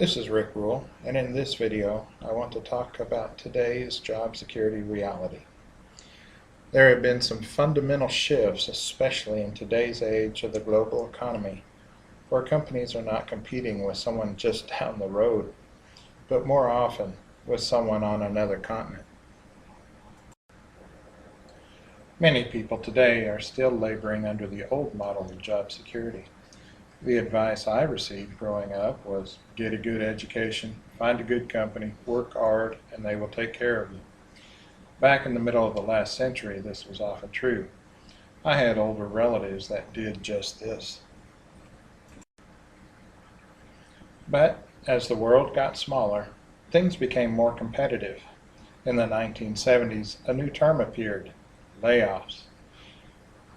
This is Rick Rule, and in this video I want to talk about today's job security reality. There have been some fundamental shifts, especially in today's age of the global economy, where companies are not competing with someone just down the road, but more often with someone on another continent. Many people today are still laboring under the old model of job security. The advice I received growing up was get a good education, find a good company, work hard, and they will take care of you. Back in the middle of the last century, this was often true. I had older relatives that did just this. But as the world got smaller, things became more competitive. In the 1970s, a new term appeared: layoffs.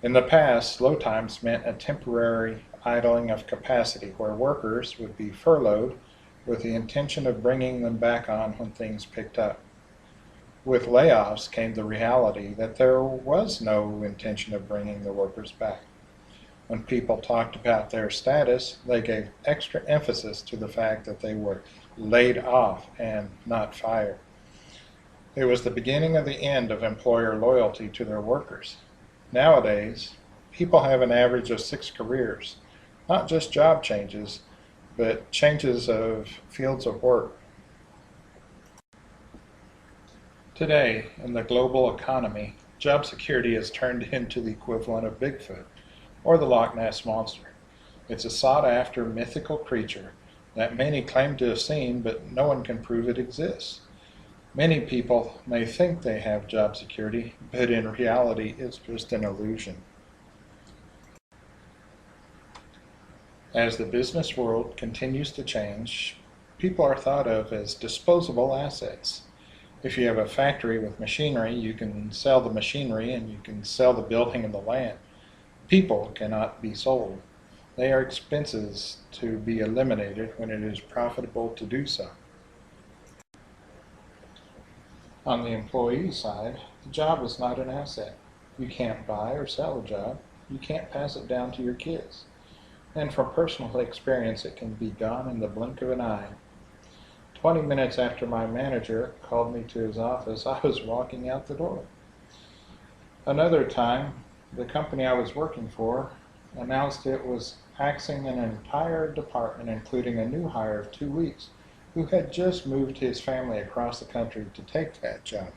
In the past, slow times meant a temporary idling of capacity where workers would be furloughed with the intention of bringing them back on when things picked up. With layoffs came the reality that there was no intention of bringing the workers back. When people talked about their status, they gave extra emphasis to the fact that they were laid off and not fired. It was the beginning of the end of employer loyalty to their workers. Nowadays, people have an average of 6 careers, not just job changes, but changes of fields of work. Today, in the global economy, job security has turned into the equivalent of Bigfoot, or the Loch Ness Monster. It's a sought-after mythical creature that many claim to have seen, but no one can prove it exists. Many people may think they have job security, but in reality it's just an illusion. As the business world continues to change, people are thought of as disposable assets. If you have a factory with machinery, you can sell the machinery and you can sell the building and the land. People cannot be sold. They are expenses to be eliminated when it is profitable to do so. On the employee side, the job is not an asset. You can't buy or sell a job. You can't pass it down to your kids. And from personal experience, it can be gone in the blink of an eye. 20 minutes after my manager called me to his office, I was walking out the door. Another time, the company I was working for announced it was axing an entire department, including a new hire of 2 weeks, who had just moved his family across the country to take that job.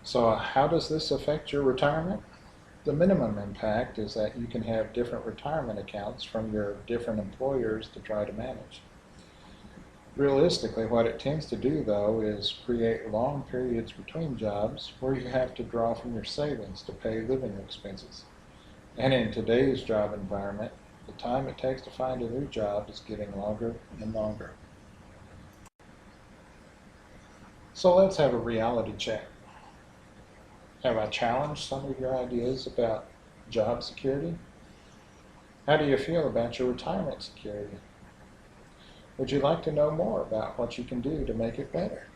So how does this affect your retirement? The minimum impact is that you can have different retirement accounts from your different employers to try to manage. Realistically, what it tends to do, though, is create long periods between jobs where you have to draw from your savings to pay living expenses. And in today's job environment, the time it takes to find a new job is getting longer and longer. So let's have a reality check. Have I challenged some of your ideas about job security? How do you feel about your retirement security? Would you like to know more about what you can do to make it better?